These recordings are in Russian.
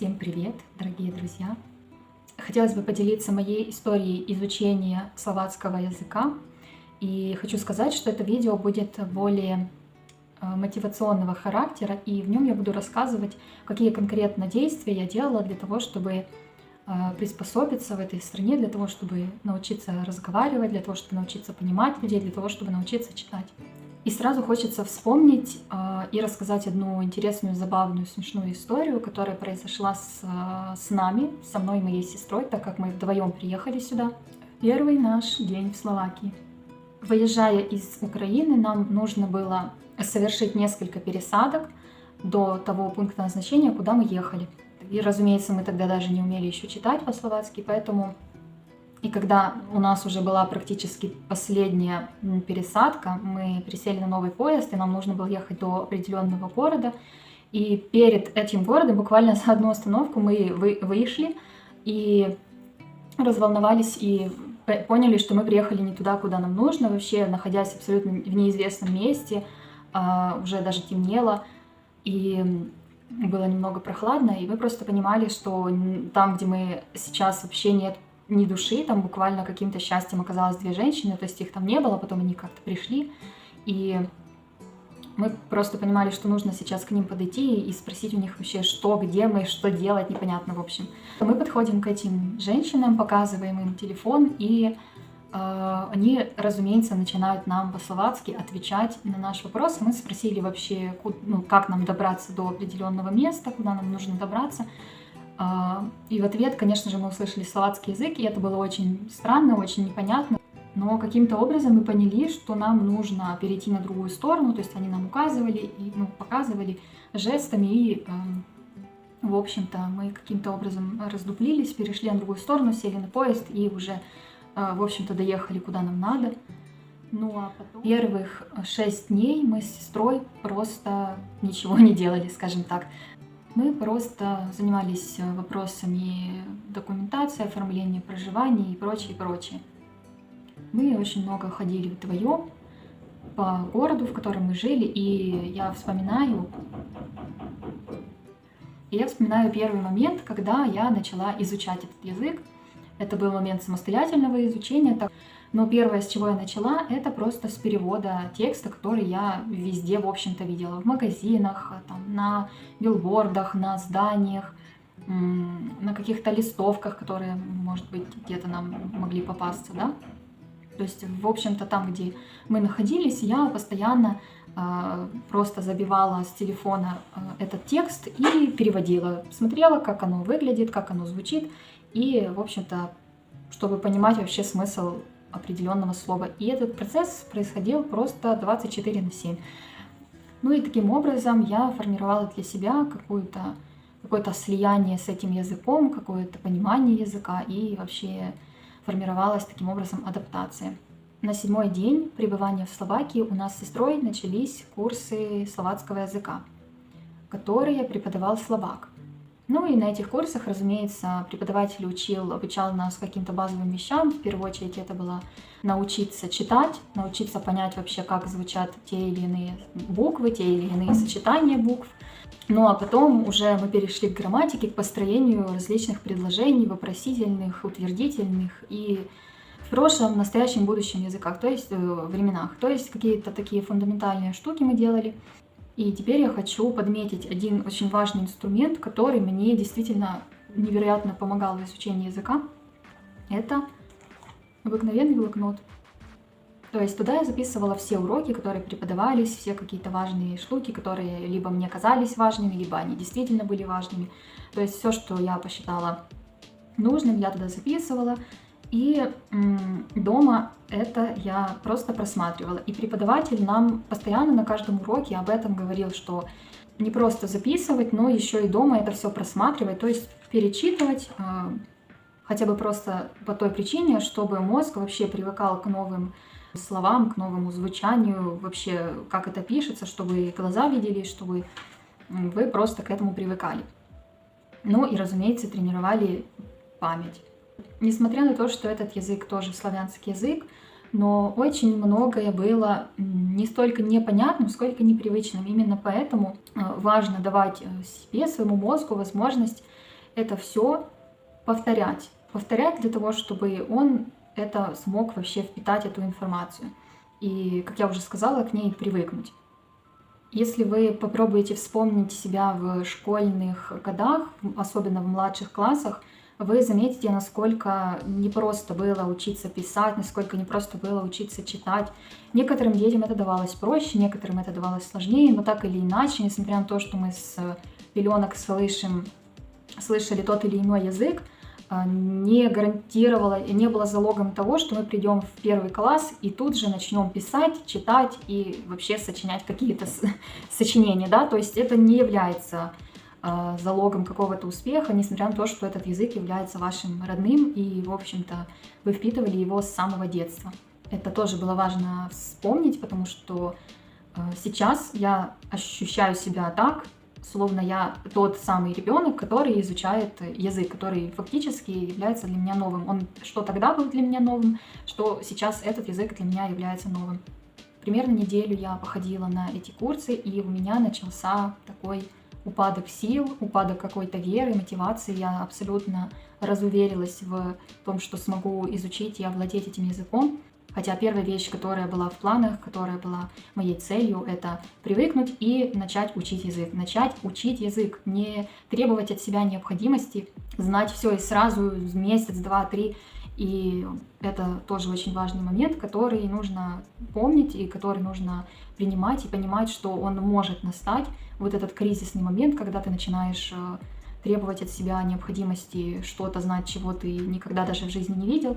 Всем привет, дорогие друзья! Хотелось бы поделиться моей историей изучения словацкого языка. И хочу сказать, что это видео будет более мотивационного характера, и в нем я буду рассказывать, какие конкретно действия я делала для того, чтобы приспособиться в этой стране, для того, чтобы научиться разговаривать, для того, чтобы научиться понимать людей, для того, чтобы научиться читать. И сразу хочется вспомнить и рассказать одну интересную, забавную, смешную историю, которая произошла с нами, со мной и моей сестрой, так как мы вдвоем приехали сюда. Первый наш день в Словакии. Выезжая из Украины, нам нужно было совершить несколько пересадок до того пункта назначения, куда мы ехали. И, разумеется, мы тогда даже не умели еще читать по-словацки, поэтому... И когда у нас уже была практически последняя пересадка, мы присели на новый поезд, и нам нужно было ехать до определенного города. И перед этим городом, буквально за одну остановку, мы вышли и разволновались, и поняли, что мы приехали не туда, куда нам нужно, вообще находясь абсолютно в неизвестном месте, уже даже темнело, и было немного прохладно, и мы просто понимали, что там, где мы сейчас, вообще нет ни души, там буквально каким-то счастьем оказалось две женщины, то есть их там не было, потом они как-то пришли, и мы просто понимали, что нужно сейчас к ним подойти и спросить у них вообще, что, где мы, что делать, непонятно, в общем. Мы подходим к этим женщинам, показываем им телефон, и они, разумеется, начинают нам по-словацки отвечать на наш вопрос. Мы спросили вообще, как нам добраться до определенного места, куда нам нужно добраться. И в ответ, конечно же, мы услышали словацкий язык, и это было очень странно, очень непонятно. Но каким-то образом мы поняли, что нам нужно перейти на другую сторону, то есть они нам указывали и показывали жестами, и, в общем-то, мы каким-то образом раздуплились, перешли на другую сторону, сели на поезд и уже, в общем-то, доехали куда нам надо. Ну а потом первых 6 дней мы с сестрой просто ничего не делали, скажем так. Мы просто занимались вопросами документации, оформления проживания и прочее, прочее. Мы очень много ходили вдвоем по городу, в котором мы жили, и я вспоминаю первый момент, когда я начала изучать этот язык. Это был момент самостоятельного изучения. Но первое, с чего я начала, это просто с перевода текста, который я везде, в общем-то, видела. В магазинах, там, на билбордах, на зданиях, на каких-то листовках, которые, может быть, где-то нам могли попасться, да? То есть, в общем-то, там, где мы находились, я постоянно просто забивала с телефона этот текст и переводила. Смотрела, как оно выглядит, как оно звучит, и, в общем-то, чтобы понимать вообще смысл определенного слова. И этот процесс происходил просто 24/7. Ну и таким образом я формировала для себя какое-то слияние с этим языком, какое-то понимание языка, и вообще формировалась таким образом адаптация. На 7-й день пребывания в Словакии у нас с сестрой начались курсы словацкого языка, которые преподавал словак. Ну и на этих курсах, разумеется, преподаватель обучал нас каким-то базовым вещам. В первую очередь это было научиться читать, научиться понять вообще, как звучат те или иные буквы, те или иные сочетания букв. Ну а потом уже мы перешли к грамматике, к построению различных предложений, вопросительных, утвердительных и в прошлом, настоящем, будущем языках, то есть временах. То есть какие-то такие фундаментальные штуки мы делали. И теперь я хочу подметить один очень важный инструмент, который мне действительно невероятно помогал в изучении языка. Это обыкновенный блокнот. То есть туда я записывала все уроки, которые преподавались, все какие-то важные штуки, которые либо мне казались важными, либо они действительно были важными. То есть все, что я посчитала нужным, я туда записывала. И дома это я просто просматривала. И преподаватель нам постоянно на каждом уроке об этом говорил, что не просто записывать, но еще и дома это все просматривать, то есть перечитывать, хотя бы просто по той причине, чтобы мозг вообще привыкал к новым словам, к новому звучанию, вообще как это пишется, чтобы глаза видели, чтобы вы просто к этому привыкали. Ну и, разумеется, тренировали память. Несмотря на то, что этот язык тоже славянский язык, но очень многое было не столько непонятным, сколько непривычным. Именно поэтому важно давать себе, своему мозгу возможность это все повторять. Повторять для того, чтобы он это смог вообще впитать, эту информацию. И, как я уже сказала, к ней привыкнуть. Если вы попробуете вспомнить себя в школьных годах, особенно в младших классах, вы заметите, насколько непросто было учиться писать, насколько непросто было учиться читать. Некоторым детям это давалось проще, некоторым это давалось сложнее, но так или иначе, несмотря на то, что мы с пеленок слышали тот или иной язык, не гарантировало и не было залогом того, что мы придем в первый класс и тут же начнем писать, читать и вообще сочинять какие-то сочинения, да, то есть это не является залогом какого-то успеха, несмотря на то, что этот язык является вашим родным и, в общем-то, вы впитывали его с самого детства. Это тоже было важно вспомнить, потому что сейчас я ощущаю себя так, словно я тот самый ребенок, который изучает язык, который фактически является для меня новым. Он что тогда был для меня новым, что сейчас этот язык для меня является новым. Примерно неделю я походила на эти курсы, и у меня начался такой упадок сил, упадок какой-то веры, мотивации. Я абсолютно разуверилась в том, что смогу изучить и овладеть этим языком. Хотя первая вещь, которая была в планах, которая была моей целью, это привыкнуть и начать учить язык. Начать учить язык, не требовать от себя необходимости знать все и сразу, месяц, два, три. И это тоже очень важный момент, который нужно помнить и который нужно принимать и понимать, что он может настать. Вот этот кризисный момент, когда ты начинаешь требовать от себя необходимости что-то знать, чего ты никогда даже в жизни не видел.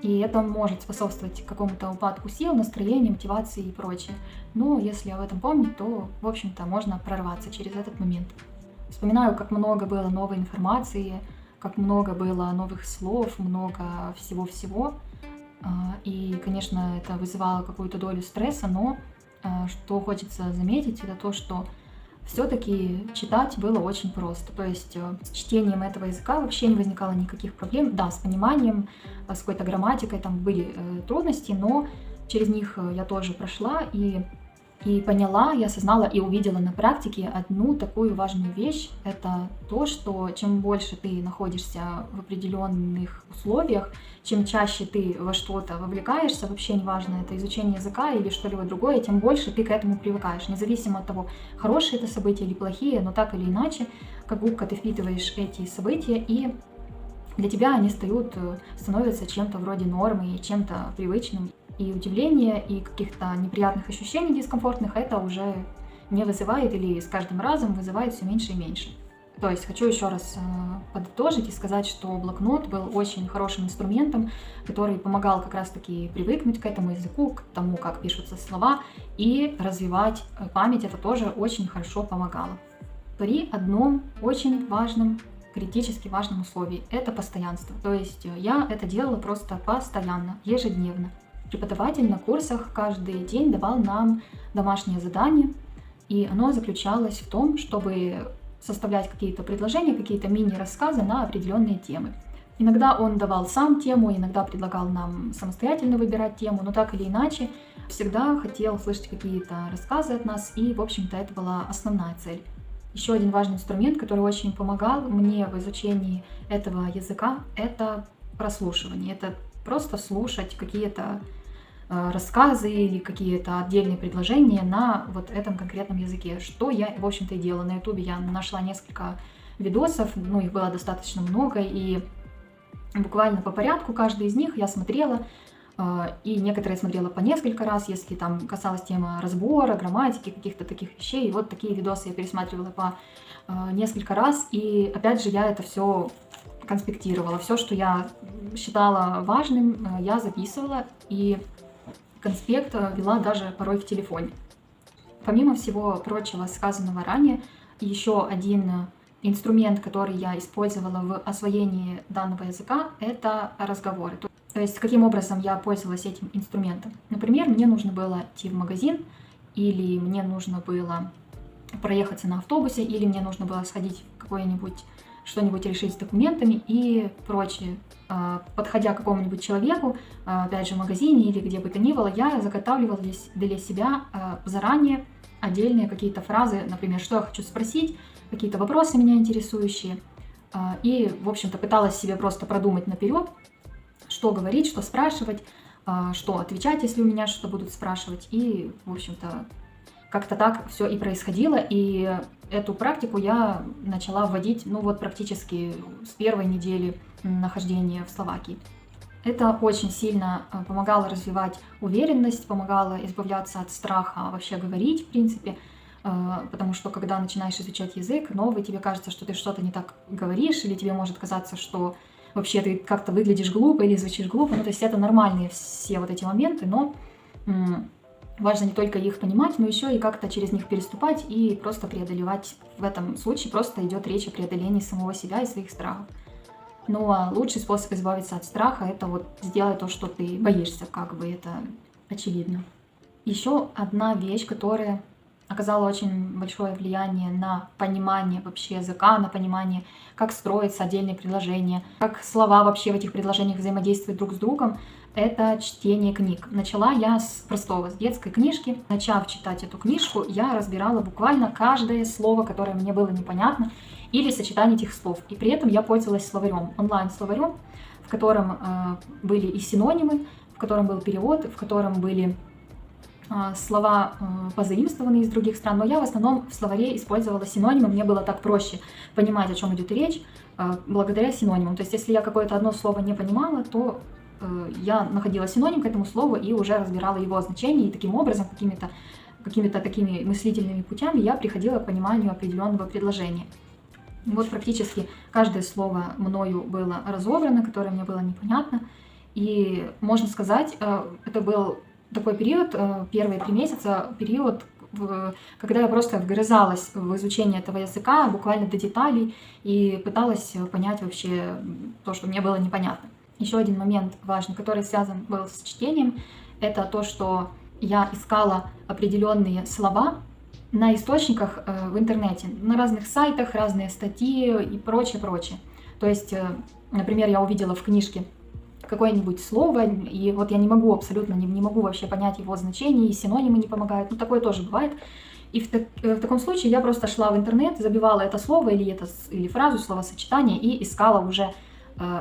И это может способствовать какому-то упадку сил, настроения, мотивации и прочее. Но если об этом помнить, то, в общем-то, можно прорваться через этот момент. Вспоминаю, как много было новой информации, как много было новых слов, много всего-всего. И, конечно, это вызывало какую-то долю стресса, но что хочется заметить, это то, что все-таки читать было очень просто. То есть с чтением этого языка вообще не возникало никаких проблем. Да, с пониманием, с какой-то грамматикой там были трудности, но через них я тоже прошла и поняла, я осознала и увидела на практике одну такую важную вещь. Это то, что чем больше ты находишься в определенных условиях, чем чаще ты во что-то вовлекаешься, вообще неважно, это изучение языка или что-либо другое, тем больше ты к этому привыкаешь. Независимо от того, хорошие это события или плохие, но так или иначе, как губка ты впитываешь эти события, и для тебя они становятся чем-то вроде нормы, чем-то привычным. И удивление, и каких-то неприятных ощущений дискомфортных это уже не вызывает или с каждым разом вызывает все меньше и меньше. То есть хочу еще раз подытожить и сказать, что блокнот был очень хорошим инструментом, который помогал как раз-таки привыкнуть к этому языку, к тому, как пишутся слова, и развивать память. Это тоже очень хорошо помогало. При одном очень важном, критически важном условии – это постоянство. То есть я это делала просто постоянно, ежедневно. Преподаватель на курсах каждый день давал нам домашнее задание, и оно заключалось в том, чтобы составлять какие-то предложения, какие-то мини-рассказы на определенные темы. Иногда он давал сам тему, иногда предлагал нам самостоятельно выбирать тему, но так или иначе всегда хотел слышать какие-то рассказы от нас, и, в общем-то, это была основная цель. Еще один важный инструмент, который очень помогал мне в изучении этого языка, это прослушивание. Это просто слушать какие-то рассказы или какие-то отдельные предложения на вот этом конкретном языке, что я, в общем-то, и делала. На ютубе я нашла несколько видосов, их было достаточно много, и буквально по порядку каждый из них я смотрела, и некоторые смотрела по несколько раз, если там касалась темы разбора, грамматики, каких-то таких вещей. И вот такие видосы я пересматривала по несколько раз, и опять же я это все конспектировала. Все, что я считала важным, я записывала, и конспект вела даже порой в телефоне. Помимо всего прочего сказанного ранее, еще один инструмент, который я использовала в освоении данного языка, это разговоры. То есть, каким образом я пользовалась этим инструментом. Например, мне нужно было идти в магазин, или мне нужно было проехаться на автобусе, или мне нужно было сходить в какое-нибудь что-нибудь решить с документами и прочее. Подходя к какому-нибудь человеку, опять же в магазине или где бы то ни было, я заготавливала для себя заранее отдельные какие-то фразы, например, что я хочу спросить, какие-то вопросы меня интересующие. И, в общем-то, пыталась себе просто продумать наперед, что говорить, что спрашивать, что отвечать, если у меня что-то будут спрашивать. И, в общем-то, как-то так все и происходило. И эту практику я начала вводить, ну вот практически с первой недели нахождения в Словакии. Это очень сильно помогало развивать уверенность, помогало избавляться от страха вообще говорить, в принципе, потому что когда начинаешь изучать язык новый, тебе кажется, что ты что-то не так говоришь, или тебе может казаться, что вообще ты как-то выглядишь глупо или звучишь глупо. Ну, то есть это нормальные все вот эти моменты, но важно не только их понимать, но еще и как-то через них переступать и просто преодолевать. В этом случае просто идет речь о преодолении самого себя и своих страхов. Ну а лучший способ избавиться от страха — это вот сделать то, что ты боишься, как бы это очевидно. Еще одна вещь, которая оказала очень большое влияние на понимание вообще языка, на понимание, как строятся отдельные предложения, как слова вообще в этих предложениях взаимодействуют друг с другом, это чтение книг. Начала я с простого, с детской книжки. Начав читать эту книжку, я разбирала буквально каждое слово, которое мне было непонятно, или сочетание этих слов. И при этом я пользовалась словарем, онлайн-словарем, в котором были и синонимы, в котором был перевод, в котором были слова позаимствованные из других стран, но я в основном в словаре использовала синонимы, мне было так проще понимать, о чем идет речь, благодаря синонимам. То есть если я какое-то одно слово не понимала, то я находила синоним к этому слову и уже разбирала его значение, и таким образом, какими-то такими мыслительными путями я приходила к пониманию определенного предложения. Вот практически каждое слово мною было разобрано, которое мне было непонятно, и можно сказать, это был такой период, первые 3 месяца, период, когда я просто вгрызалась в изучение этого языка, буквально до деталей, и пыталась понять вообще то, что мне было непонятно. Еще один момент важный, который связан был с чтением, это то, что я искала определенные слова на источниках в интернете, на разных сайтах, разные статьи и прочее. То есть, например, я увидела в книжке какое-нибудь слово, и вот я не могу абсолютно, не могу вообще понять его значение, и синонимы не помогают, ну такое тоже бывает. И в таком случае я просто шла в интернет, забивала это слово или фразу, словосочетание и искала уже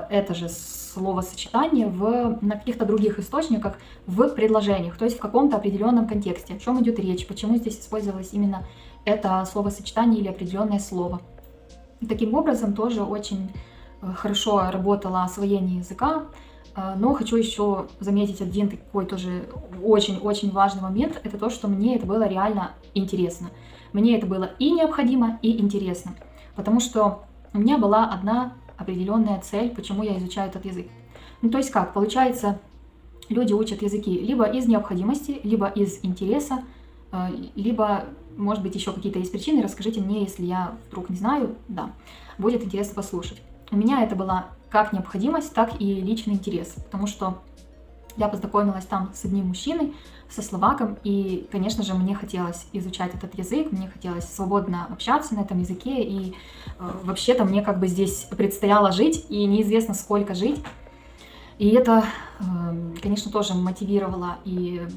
это же словосочетание на каких-то других источниках в предложениях, то есть в каком-то определенном контексте, о чем идет речь, почему здесь использовалось именно это словосочетание или определенное слово. И таким образом тоже очень хорошо работало освоение языка. Но хочу еще заметить один такой тоже очень-очень важный момент, это то, что мне это было реально интересно. Мне это было и необходимо, и интересно, потому что у меня была одна определенная цель, почему я изучаю этот язык. Ну, то есть как? Получается, люди учат языки либо из необходимости, либо из интереса, либо, может быть, еще какие-то есть причины. Расскажите мне, если я вдруг не знаю, да, будет интересно послушать. У меня это была как необходимость, так и личный интерес, потому что я познакомилась там с одним мужчиной, со словаком, и, конечно же, мне хотелось изучать этот язык, мне хотелось свободно общаться на этом языке, и вообще-то мне как бы здесь предстояло жить, и неизвестно сколько жить. И это, конечно, тоже мотивировало, и,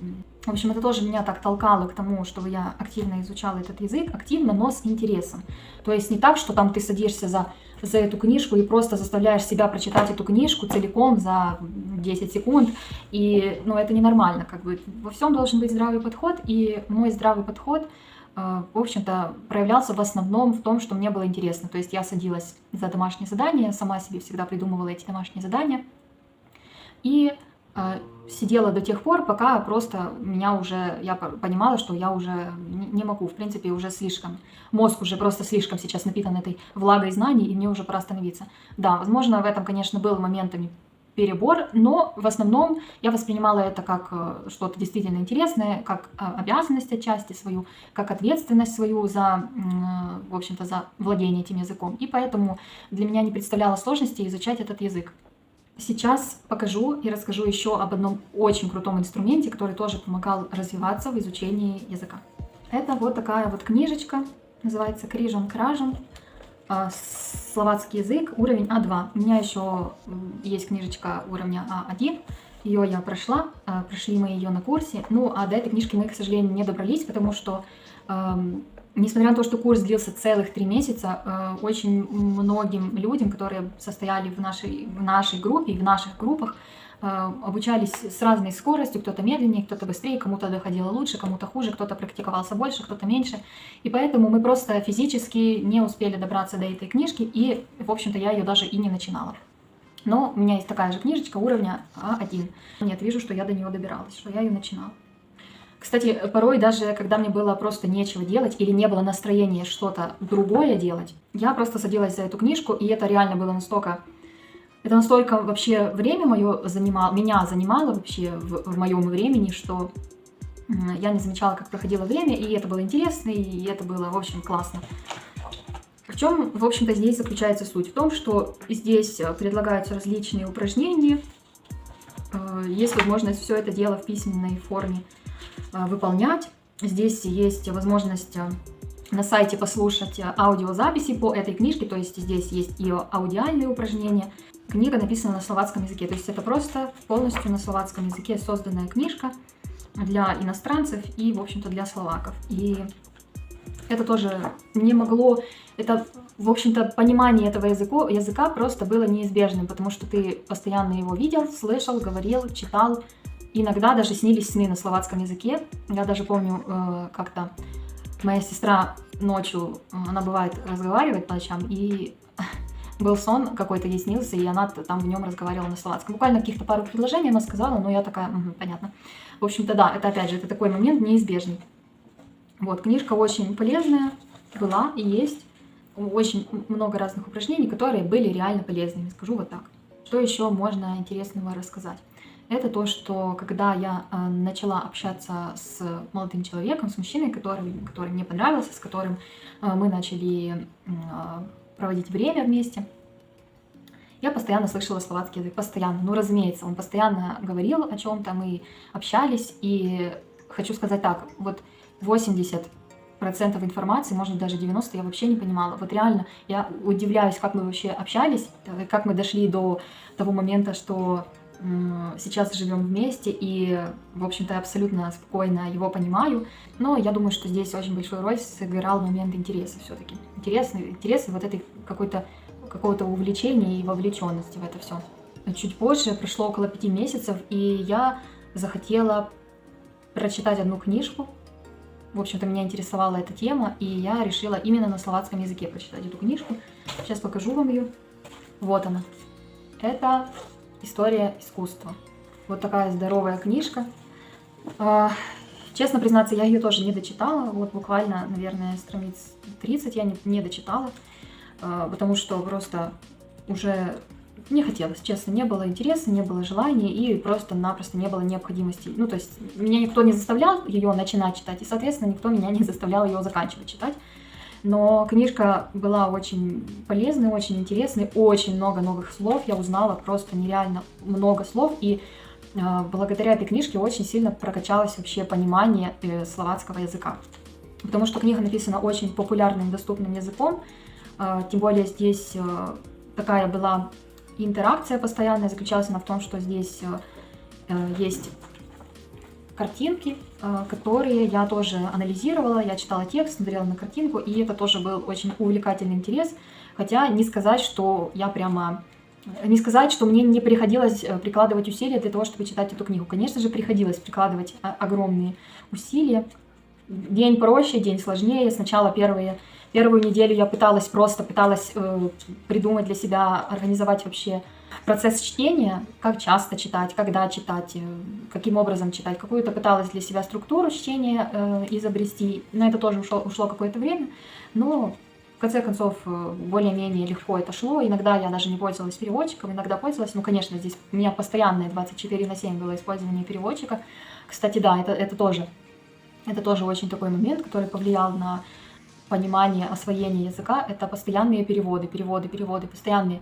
в общем, это тоже меня так толкало к тому, чтобы я активно изучала этот язык, активно, но с интересом. То есть не так, что там ты садишься за эту книжку и просто заставляешь себя прочитать эту книжку целиком за 10 секунд, и, ну, это ненормально, как бы, во всем должен быть здравый подход, и мой здравый подход, в общем-то, проявлялся в основном в том, что мне было интересно, то есть я садилась за домашние задания, сама себе всегда придумывала эти домашние задания, и сидела до тех пор, пока просто я понимала, что я уже не могу, в принципе, уже слишком, мозг уже просто слишком сейчас напитан этой влагой знаний, и мне уже пора остановиться. Да, возможно, в этом, конечно, был моментами перебор, но в основном я воспринимала это как что-то действительно интересное, как обязанность отчасти свою, как ответственность свою за, в общем-то, за владение этим языком, и поэтому для меня не представляло сложности изучать этот язык. Сейчас покажу и расскажу еще об одном очень крутом инструменте, который тоже помогал развиваться в изучении языка. Это вот такая вот книжечка, называется «Крижон Кражон», словацкий язык, уровень А2. У меня еще есть книжечка уровня А1, ее я прошла, прошли мы ее на курсе, ну а до этой книжки мы, к сожалению, не добрались, потому что Несмотря на то, что курс длился целых 3 месяца, очень многим людям, которые состояли в нашей группе и в наших группах, обучались с разной скоростью, кто-то медленнее, кто-то быстрее, кому-то доходило лучше, кому-то хуже, кто-то практиковался больше, кто-то меньше. И поэтому мы просто физически не успели добраться до этой книжки, и, в общем-то, я ее даже и не начинала. Но у меня есть такая же книжечка уровня А1. Нет, вижу, что я до нее добиралась, что я ее начинала. Кстати, порой даже, когда мне было просто нечего делать или не было настроения что-то другое делать, я просто садилась за эту книжку, и это реально было настолько... Это настолько вообще время меня занимало вообще в моем времени, что я не замечала, как проходило время, и это было интересно, и это было, в общем, классно. В чем, в общем-то, здесь заключается суть? В том, что здесь предлагаются различные упражнения, есть возможность все это дело в письменной форме выполнять. Здесь есть возможность на сайте послушать аудиозаписи по этой книжке, то есть здесь есть ее аудиальные упражнения. Книга написана на словацком языке, то есть это просто полностью на словацком языке созданная книжка для иностранцев и, в общем-то, для словаков. И это тоже не могло... Это, в общем-то, понимание этого языка просто было неизбежным, потому что ты постоянно его видел, слышал, говорил, читал. Иногда даже снились сны на словацком языке. Я даже помню, как-то моя сестра ночью, она бывает разговаривает по ночам, и был сон какой-то ей снился, и она там в нем разговаривала на словацком. Буквально каких-то пару предложений она сказала, но я такая, понятно. В общем-то, да, это опять же, это такой момент неизбежный. Вот, книжка очень полезная была и есть. Очень много разных упражнений, которые были реально полезными, скажу вот так. Что еще можно интересного рассказать? Это то, что когда я начала общаться с молодым человеком, с мужчиной, который мне понравился, с которым мы начали проводить время вместе, я постоянно слышала словацкий язык, постоянно. Ну, разумеется, он постоянно говорил о чем-то, мы общались, и хочу сказать так, вот 80% информации, может даже 90%, я вообще не понимала. Вот реально, я удивляюсь, как мы вообще общались, как мы дошли до того момента, что сейчас живем вместе, и, в общем-то, абсолютно спокойно его понимаю. Но я думаю, что здесь очень большую роль сыграл момент интереса все-таки. Интерес вот этой какого-то увлечения и вовлеченности в это все. Чуть позже, прошло около 5 месяцев, и я захотела прочитать одну книжку. В общем-то, меня интересовала эта тема, и я решила именно на словацком языке прочитать эту книжку. Сейчас покажу вам ее. Вот она. Это «История искусства». Вот такая здоровая книжка. Честно признаться, я ее тоже не дочитала. Вот буквально, наверное, страниц 30 я не дочитала, потому что просто уже не хотелось, честно, не было интереса, не было желания и просто-напросто не было необходимости. Ну, то есть меня никто не заставлял ее начинать читать, и, соответственно, никто меня не заставлял ее заканчивать читать. Но книжка была очень полезной, очень интересной, очень много новых слов. Я узнала просто нереально много слов, и благодаря этой книжке очень сильно прокачалось вообще понимание словацкого языка. Потому что книга написана очень популярным, доступным языком, тем более здесь такая была интеракция постоянная, заключалась она в том, что здесь есть картинки, которые я тоже анализировала, я читала текст, смотрела на картинку, и это тоже был очень увлекательный интерес, хотя не сказать, что мне не приходилось прикладывать усилия для того, чтобы читать эту книгу. Конечно же, приходилось прикладывать огромные усилия. День проще, день сложнее. Сначала первую неделю я пыталась придумать для себя, организовать вообще процесс чтения, как часто читать, когда читать, каким образом читать. Какую-то пыталась для себя структуру чтения изобрести. На это тоже ушло какое-то время, но в конце концов более-менее легко это шло. Иногда я даже не пользовалась переводчиком, иногда пользовалась. Ну, конечно, здесь у меня постоянное 24/7 было использование переводчика. Кстати, да, это тоже очень такой момент, который повлиял на понимание, освоение языка. Это постоянные переводы, постоянные.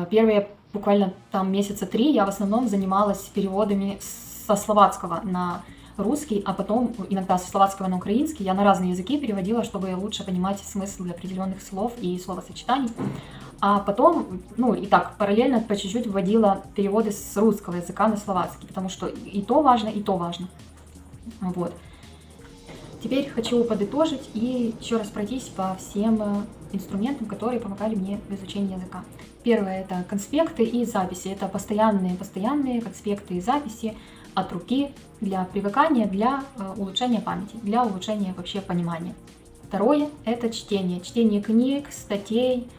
Первые буквально там месяца 3 я в основном занималась переводами со словацкого на русский, а потом иногда со словацкого на украинский. Я на разные языки переводила, чтобы лучше понимать смысл определенных слов и словосочетаний. А потом, и так, параллельно по чуть-чуть вводила переводы с русского языка на словацкий, потому что и то важно, и то важно. Вот. Теперь хочу подытожить и еще раз пройтись по всем инструментам, которые помогали мне в изучении языка. Первое — это конспекты и записи. Это постоянные конспекты и записи от руки для привыкания, для улучшения памяти, для улучшения вообще понимания. Второе — это чтение. Чтение книг, статей,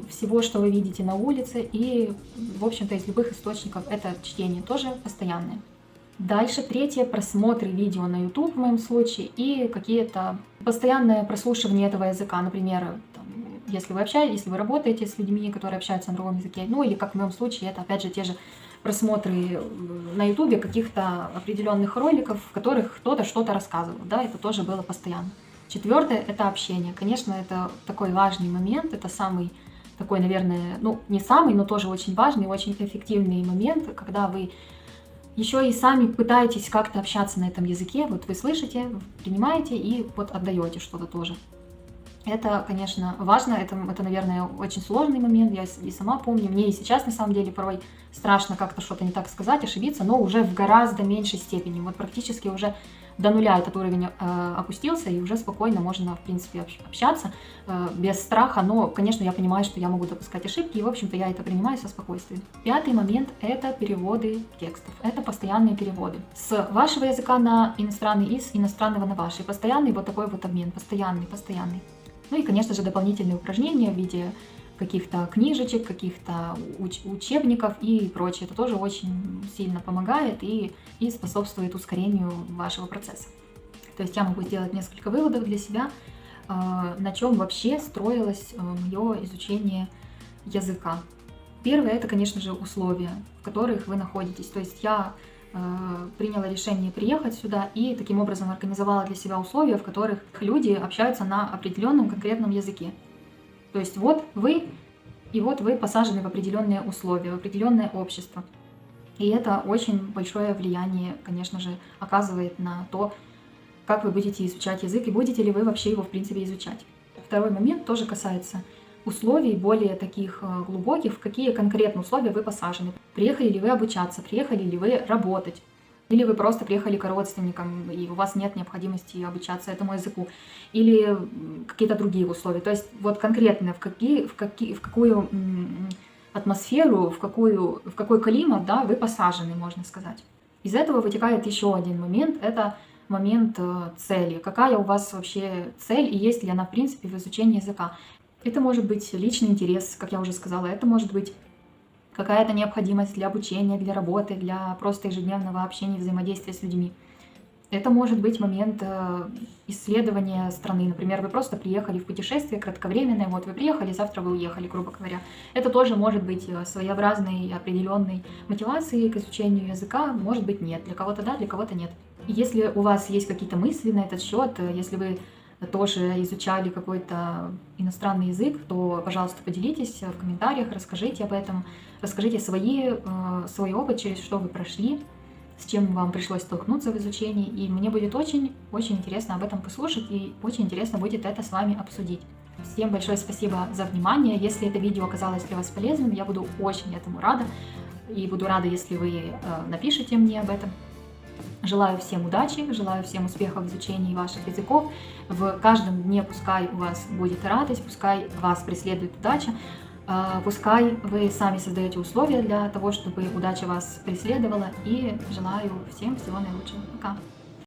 всего, что вы видите на улице и, в общем-то, из любых источников. Это чтение тоже постоянное. Дальше третье — просмотры видео на YouTube в моем случае и какие-то постоянное прослушивание этого языка. Например, там, если вы общаетесь, если вы работаете с людьми, которые общаются на другом языке, ну или как в моем случае, это опять же те же просмотры на YouTube каких-то определенных роликов, в которых кто-то что-то рассказывал, да, это тоже было постоянно. Четвертое — это общение. Конечно, это такой важный момент, это самый такой, наверное, ну не самый, но тоже очень важный, очень эффективный момент, когда вы еще и сами пытаетесь как-то общаться на этом языке, вот вы слышите, принимаете и вот отдаете что-то тоже. Это, конечно, важно, это, наверное, очень сложный момент, я и сама помню, мне и сейчас, на самом деле, порой страшно как-то что-то не так сказать, ошибиться, но уже в гораздо меньшей степени, вот практически уже до нуля этот уровень опустился, и уже спокойно можно, в принципе, общаться без страха, но, конечно, я понимаю, что я могу допускать ошибки, и, в общем-то, я это принимаю со спокойствием. Пятый момент — это переводы текстов, это постоянные переводы с вашего языка на иностранный и с иностранного на ваш, и постоянный вот такой вот обмен, постоянный. Ну и, конечно же, дополнительные упражнения в виде каких-то книжечек, каких-то учебников и прочее. Это тоже очень сильно помогает и способствует ускорению вашего процесса. То есть я могу сделать несколько выводов для себя, на чем вообще строилось мое изучение языка. Первое — это, конечно же, условия, в которых вы находитесь. То есть я приняла решение приехать сюда и таким образом организовала для себя условия, в которых люди общаются на определенном конкретном языке. То есть вот вы посажены в определенные условия, в определенное общество. И это очень большое влияние, конечно же, оказывает на то, как вы будете изучать язык и будете ли вы вообще его, в принципе, изучать. Второй момент тоже касается условий более таких глубоких, в какие конкретно условия вы посажены. Приехали ли вы обучаться, приехали ли вы работать, или вы просто приехали к родственникам, и у вас нет необходимости обучаться этому языку, или какие-то другие условия. То есть вот конкретно в какую атмосферу, в какой климат, да, вы посажены, можно сказать. Из этого вытекает еще один момент, это момент цели. Какая у вас вообще цель и есть ли она, в принципе, в изучении языка. Это может быть личный интерес, как я уже сказала, это может быть какая-то необходимость для обучения, для работы, для просто ежедневного общения, взаимодействия с людьми. Это может быть момент исследования страны. Например, вы просто приехали в путешествие кратковременное, вот вы приехали, завтра вы уехали, грубо говоря. Это тоже может быть своеобразной определенной мотивацией к изучению языка, может быть нет. Для кого-то да, для кого-то нет. Если у вас есть какие-то мысли на этот счет, если вы тоже изучали какой-то иностранный язык, то, пожалуйста, поделитесь в комментариях, расскажите об этом, расскажите свой опыт, через что вы прошли, с чем вам пришлось столкнуться в изучении, и мне будет очень интересно об этом послушать, и очень интересно будет это с вами обсудить. Всем большое спасибо за внимание. Если это видео оказалось для вас полезным, я буду очень этому рада, и буду рада, если вы напишите мне об этом. Желаю всем удачи, желаю всем успехов в изучении ваших языков. В каждом дне пускай у вас будет радость, пускай вас преследует удача, пускай вы сами создаете условия для того, чтобы удача вас преследовала. И желаю всем всего наилучшего. Пока!